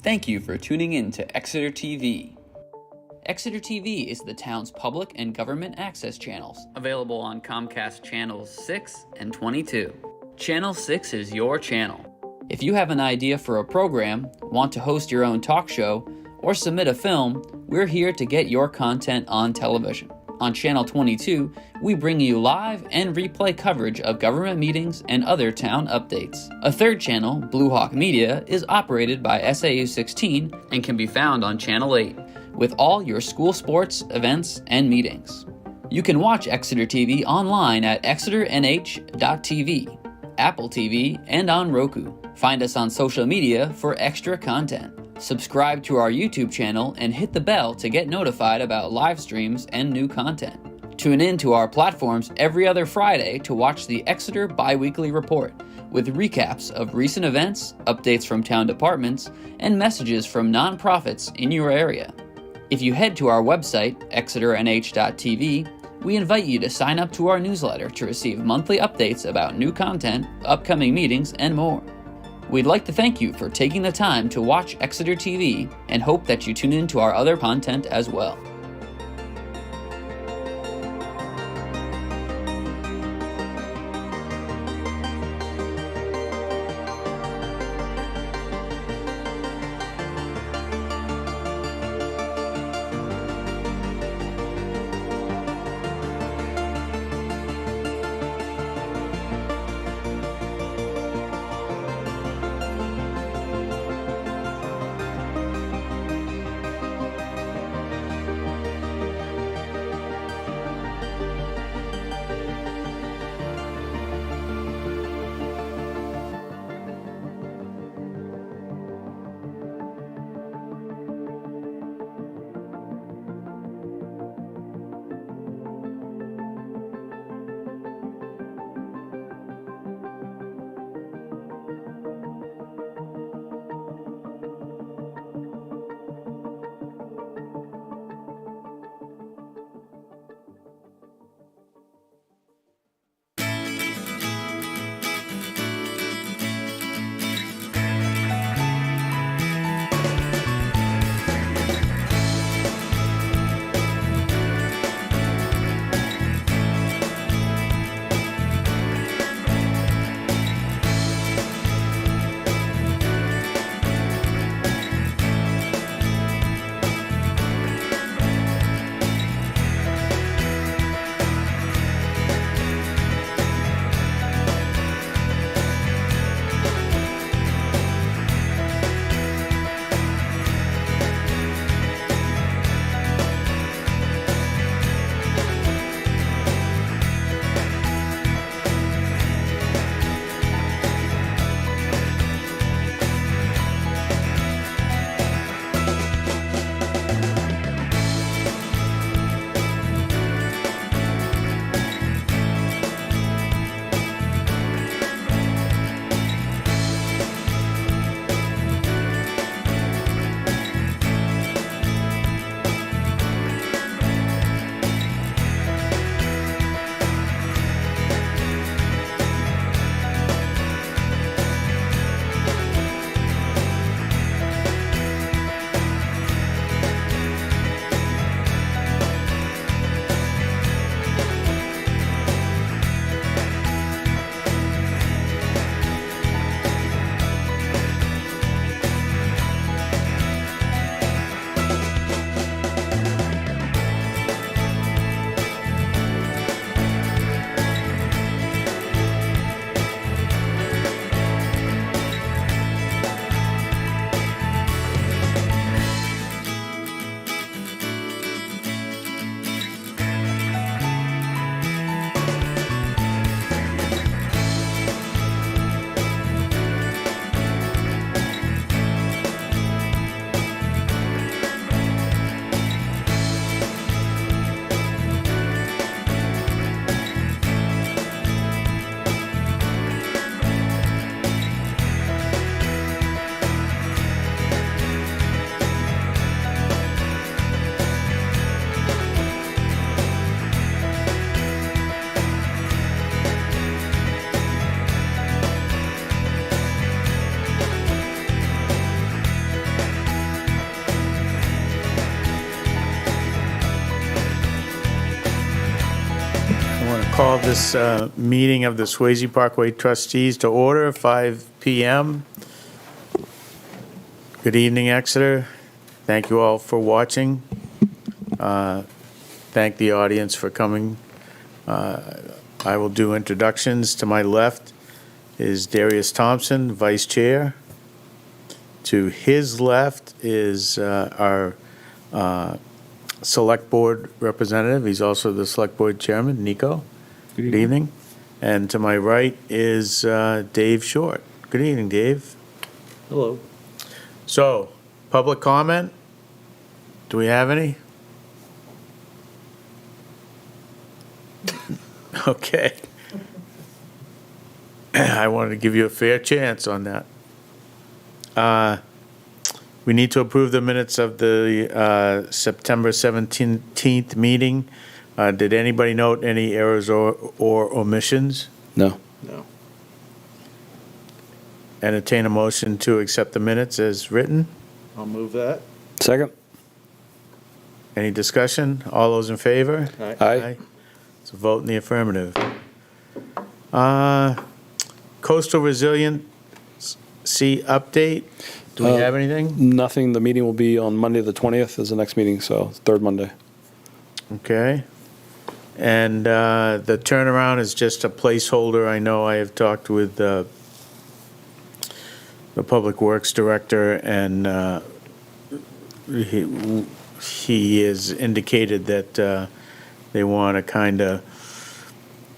Thank you for tuning in to Exeter TV. Exeter TV is the town's public and government access channels, available on Comcast Channels 6 and 22. Channel 6 is your channel. If you have an idea for a program, want to host your own talk show, or submit a film, we're here to get your content on television. On Channel 22, we bring you live and replay coverage of government meetings and other town updates. A third channel, Blue Hawk Media, is operated by SAU 16 and can be found on Channel 8, with all your school sports, events, and meetings. You can watch Exeter TV online at exeternh.tv, Apple TV, and on Roku. Find us on social media for extra content. Subscribe to our YouTube channel and hit the bell to get notified about live streams and new content. Tune in to our platforms every other Friday to watch the Exeter Biweekly Report, with recaps of recent events, updates from town departments, and messages from nonprofits in your area. If you head to our website, exeternh.tv, we invite you to sign up to our newsletter to receive monthly updates about new content, upcoming meetings, and more. We'd like to thank you for taking the time to watch Exeter TV and hope that you tune in to our other content as well. Call this meeting of the Swasey Parkway Trustees to order, 5 p.m. Good evening, Exeter. Thank you all for watching. Thank the audience for coming. I will do introductions. To my left is Darius Thompson, Vice Chair. To his left is our Select Board Representative. He's also the Select Board Chairman, Nico. Good evening. And to my right is Dave Short. Good evening, Dave. Hello. So, public comment? Do we have any? Okay. I wanted to give you a fair chance on that. We need to approve the minutes of the September 17th meeting. Did anybody note any errors or omissions? No. No. Entertain a motion to accept the minutes as written. I'll move that. Second? Any discussion? All those in favor? Aye. It's a vote in the affirmative. Coastal Resiliency update. Do we have anything? Nothing. The meeting will be on Monday, the 20th is the next meeting, so third Monday. Okay. And the turnaround is just a placeholder. I know I have talked with the Public Works Director, and he has indicated that they want to kind of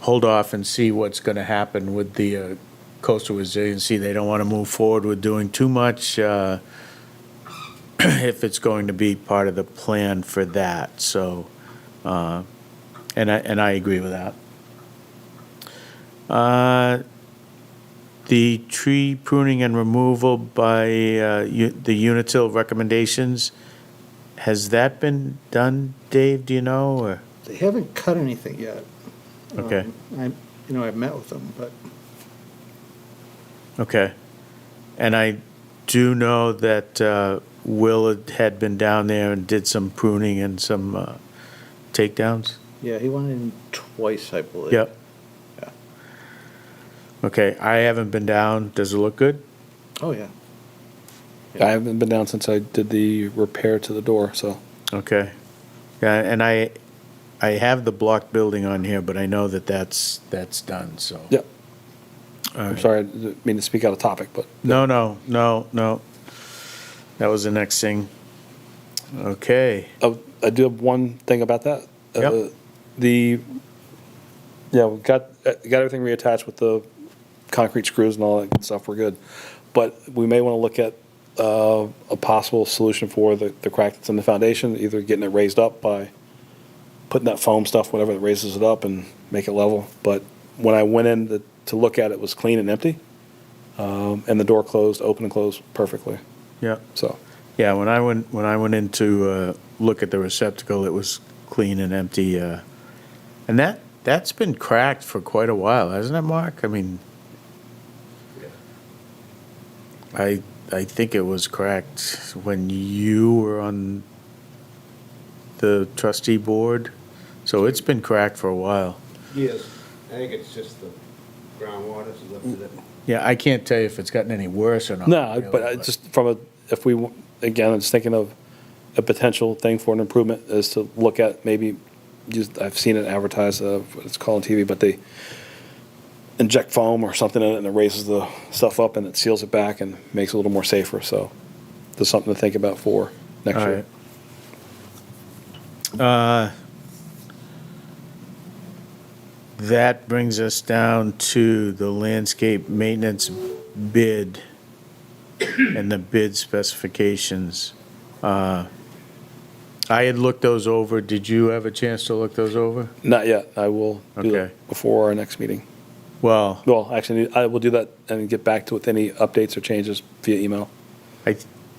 hold off and see what's going to happen with the coastal resiliency. They don't want to move forward with doing too much if it's going to be part of the plan for that. So, and I agree with that. The tree pruning and removal by the Unitil recommendations, has that been done, Dave? Do you know? Or? They haven't cut anything yet. Okay. I've met with them, but Okay. And I do know that Will had been down there and did some pruning and some takedowns. yeah, he went in twice, I believe. Yep. Yeah. Okay, I haven't been down. Does it look good? Oh, yeah. I haven't been down since I did the repair to the door, so. Okay. Yeah, and I have the block building on here, but I know that that's done, so. Yep. All I'm right. sorry, I didn't mean to speak out of topic, but. No. That was the next thing. Okay. Oh, I do have one thing about that. Yep. We got everything reattached with the concrete screws and all that good stuff. We're good. But we may want to look at a possible solution for the crack that's in the foundation, either getting it raised up by putting that foam stuff, whatever, that raises it up and make it level. But when I went in to look at it, it was clean and empty. And the door closed, open and closed perfectly. Yeah. So, Yeah, when I went in to look at the receptacle, it was clean and empty. And that's been cracked for quite a while, hasn't it, Mark? I mean, I think it was cracked when you were on the trustee board, so it's been cracked for a while. Yes, I think it's just the groundwater is lifted it. Yeah, I can't tell you if it's gotten any worse or not. no, really, but I just again, I'm just thinking of a potential thing for an improvement is to look at maybe I've seen it advertised, it's called on TV, but they inject foam or something in it and it raises the stuff up and it seals it back and makes it a little more safer. So there's something to think about for next All year. right. That brings us down to the landscape maintenance bid and the bid specifications. I had looked those over. Did you have a chance to look those over? Not yet. I will do Okay. that before our next meeting. Well, Well, actually, I will do that and get back to with any updates or changes via email.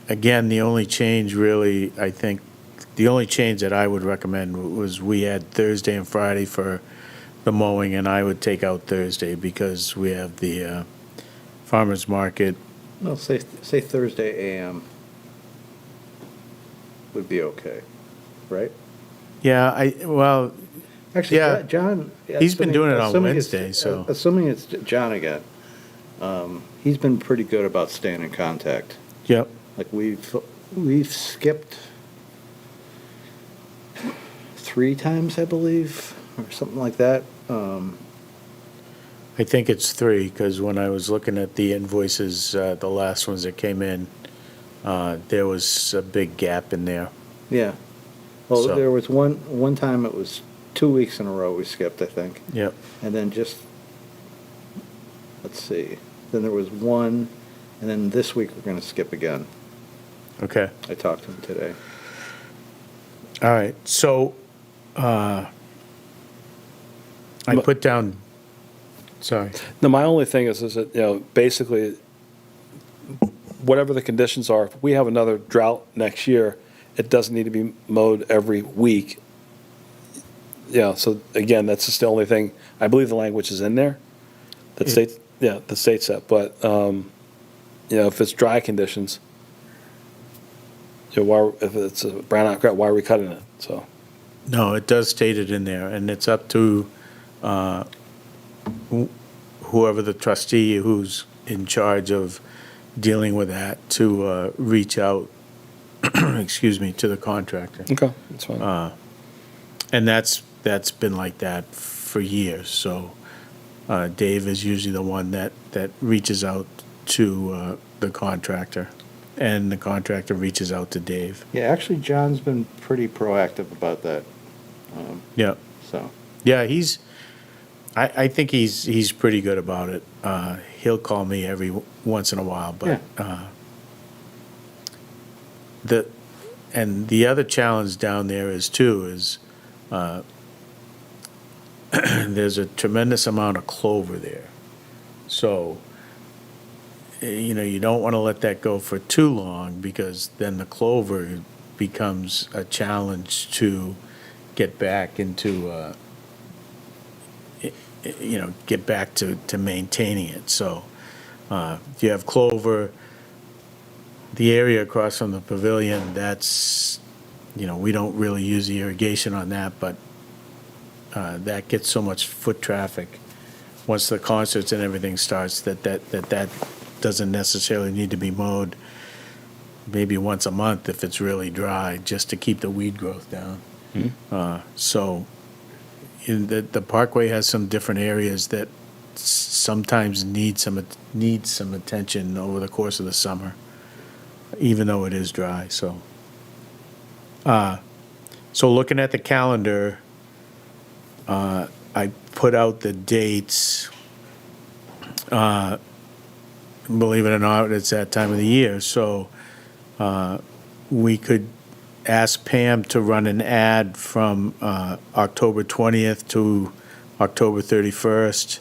again, the only change really, I think, the only change that I would recommend was we had Thursday and Friday for the mowing, and I would take out Thursday because we have the farmer's market. No, say Thursday AM would be okay, right? Yeah, well, Actually, Yeah. John. He's been doing it on assuming it's- Wednesday, so. Assuming it's John again, he's been pretty good about staying in contact. Yep. Like we've skipped 3 times, I believe, or something like that. I think it's 3, because when I was looking at the invoices, the last ones that came in, there was a big gap in there. Yeah. Well, So- there was one time it was 2 weeks in a row we skipped, I think. Yep. And then just, let's see, then there was one, and then this week we're gonna skip again. Okay. I talked to him today. All right. So, I put down, sorry. No, my only thing is that, basically, whatever the conditions are, if we have another drought next year, it doesn't need to be mowed every week. Yeah, so again, that's just the only thing, I believe the language is in there, that states, that states that, but, if it's dry conditions, why, if it's a brown out crop, why are we cutting it, so. No, it does state it in there, and it's up to whoever the trustee who's in charge of dealing with that to reach out, excuse me, to the contractor. Okay, that's fine. And that's been like that for years, so Dave is usually the one that reaches out to the contractor, and the contractor reaches out to Dave. Yeah, actually, John's been pretty proactive about that, Yeah. so. Yeah, I think he's pretty good about it. He'll call me every once in a while, but the other challenge down there is there's a tremendous amount of clover there. So, you don't want to let that go for too long, because then the clover becomes a challenge to get back into get back to maintaining it. So if you have clover, the area across from the pavilion, that's, we don't really use the irrigation on that, but that gets so much foot traffic once the concerts and everything starts that doesn't necessarily need to be mowed maybe once a month if it's really dry, just to keep the weed growth down. So the parkway has some different areas that sometimes need some attention over the course of the summer, even though it is dry. So looking at the calendar, I put out the dates. Believe it or not, it's that time of the year, so we could ask Pam to run an ad from October 20th to October 31st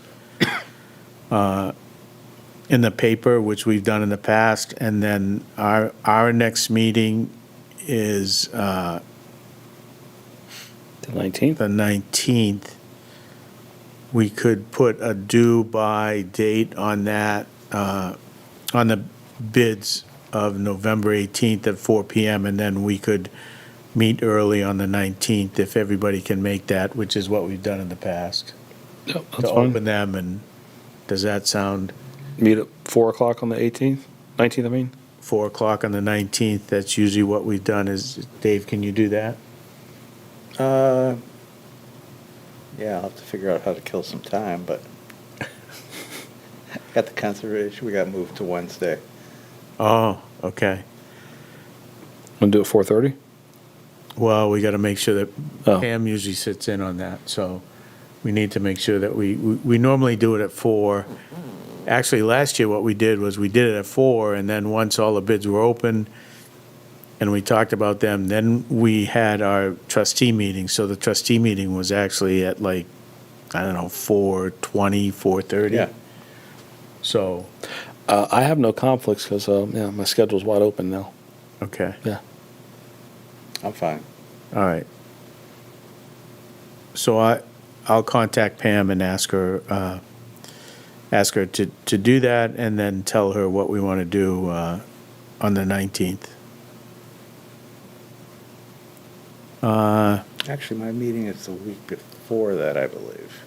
in the paper, which we've done in the past, and then our next meeting is The 19th? the 19th. We could put a due by date on that, on the bids of November 18th at 4 PM, and then we could meet early on the 19th if everybody can make that, which is what we've done in the past, Yep, to that's open fine. them. And does that sound Meet at 4 o'clock on the 18th, 19th, I mean? 4 o'clock on the 19th? That's usually what we've done. Is, Dave, can you do that? Yeah, I'll have to figure out how to kill some time, but got the conservation, we got moved to Wednesday. Oh, okay. Want to do it 4:30? Well, we got to make sure that Oh. Pam usually sits in on that, so we need to make sure that we normally do it at 4. Actually, last year what we did was we did it at 4, and then once all the bids were open and we talked about them, then we had our trustee meeting. So the trustee meeting was actually at 4:20, 4:30. Yeah. So, I have no conflicts because, my schedule's wide open now. okay, Yeah. I'm fine. all right. So I'll contact Pam and ask her to do that, and then tell her what we want to do on the 19th. Actually, my meeting is the week before that, I believe.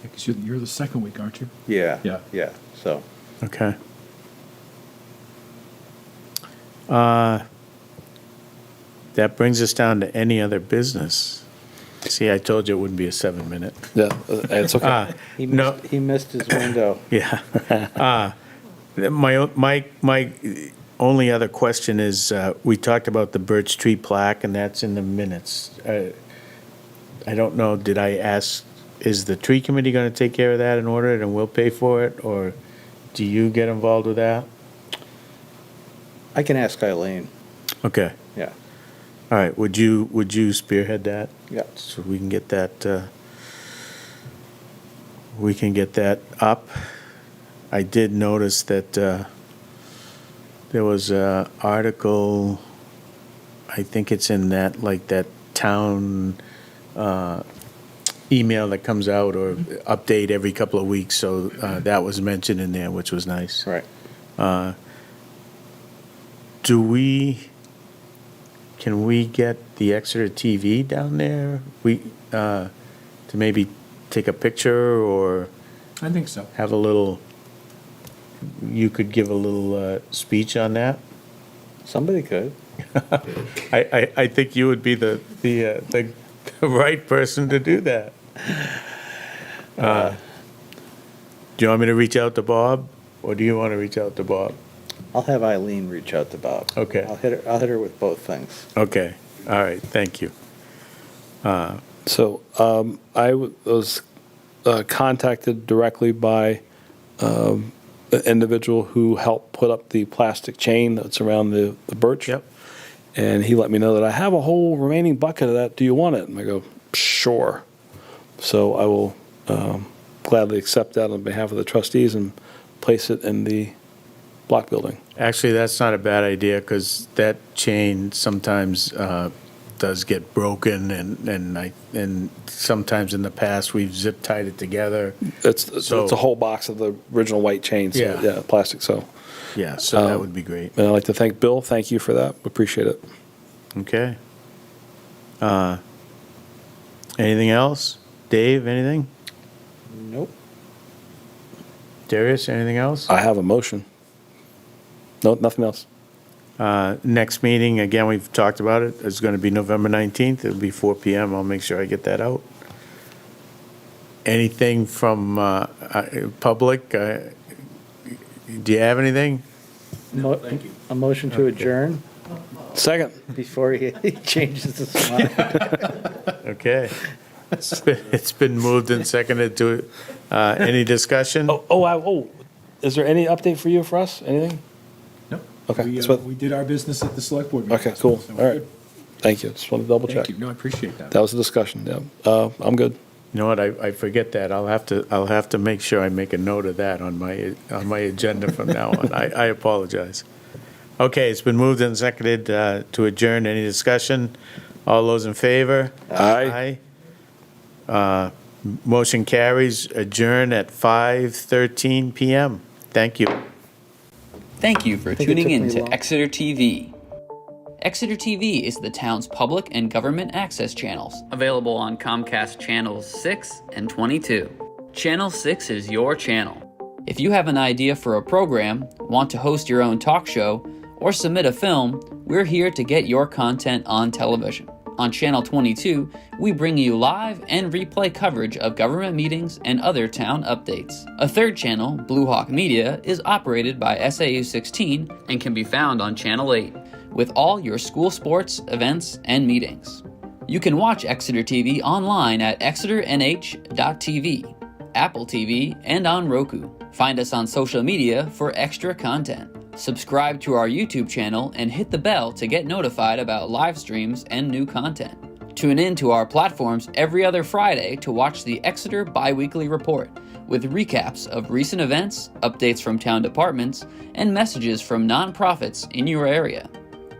Because you're the second week, aren't you? Yeah. Yeah. Yeah, so. Okay. That brings us down to any other business. See, I told you it wouldn't be a 7-minute. Yeah, it's okay. He missed his window. Yeah. My only other question is, we talked about the Birch Tree plaque, and that's in the minutes. I don't know, did I ask, is the tree committee going to take care of that and order it, and we'll pay for it, or do you get involved with that? I can ask Eileen. Okay. Yeah. All right, would you spearhead that? Yeah. So we can get that, up. I did notice that, there was a article, I think it's in that, like, that town, email that comes out or update every couple of weeks, so, that was mentioned in there, which was nice. Right. Can we get the Exeter TV down there? To maybe take a picture or I think so. have a little, you could give a little speech on that? Somebody could. I think you would be the right person to do that. Do you want me to reach out to Bob, or do you want to reach out to Bob? I'll have Eileen reach out to Bob. Okay. I'll hit her with both things. Okay, all right, thank you. So I was contacted directly by an individual who helped put up the plastic chain that's around the birch. Yep. And he let me know that I have a whole remaining bucket of that. Do you want it? And I go, sure. So I will gladly accept that on behalf of the trustees and place it in the block building. Actually, that's not a bad idea, because that chain sometimes does get broken, and sometimes in the past, we've zip tied it together. It's So- a whole box of the original white chain. So, Yeah. plastic. So, Yeah, so that would be great. and I'd like to thank Bill. Thank you for that. Appreciate it. Okay. Anything else? Dave, anything? Nope. Darius, anything else? I have a motion. No, nothing else. Next meeting, again, we've talked about it, is going to be November 19th. It'll be 4 PM. I'll make sure I get that out. Anything from public? Do you have anything? Thank you. A motion to adjourn Second. before he changes his mind. Okay. It's been moved and seconded to, any discussion? Is there any update for you, for us? Anything? No. Okay, We, that's what- we did our business at the select board meeting. Okay, cool. So All we're right. good. Thank you. Just want to double check. Thank you. No, I appreciate that. That was the discussion. Yeah. I'm good. You know what, I forget that. I'll have to make sure I make a note of that on my agenda from now on. I apologize. Okay, it's been moved and seconded to adjourn. Any discussion? All those in favor? Aye. Motion carries. Adjourn at 5:13 PM. Thank you. Thank you for think it tuning took in me to long. Exeter TV. Exeter TV is the town's public and government access channels, available on Comcast channels 6 and 22. Channel 6 is your channel. If you have an idea for a program, want to host your own talk show, or submit a film, we're here to get your content on television. On Channel 22, we bring you live and replay coverage of government meetings and other town updates. A third channel, Blue Hawk Media, is operated by SAU 16 and can be found on Channel 8, with all your school sports, events, and meetings. You can watch Exeter TV online at exeternh.tv, Apple TV, and on Roku. Find us on social media for extra content. Subscribe to our YouTube channel and hit the bell to get notified about live streams and new content. Tune in to our platforms every other Friday to watch the Exeter Biweekly Report, with recaps of recent events, updates from town departments, and messages from nonprofits in your area.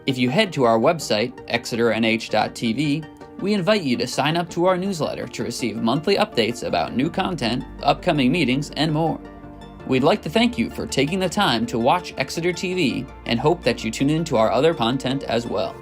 If you head to our website, exeternh.tv, we invite you to sign up to our newsletter to receive monthly updates about new content, upcoming meetings, and more. We'd like to thank you for taking the time to watch Exeter TV and hope that you tune in to our other content as well.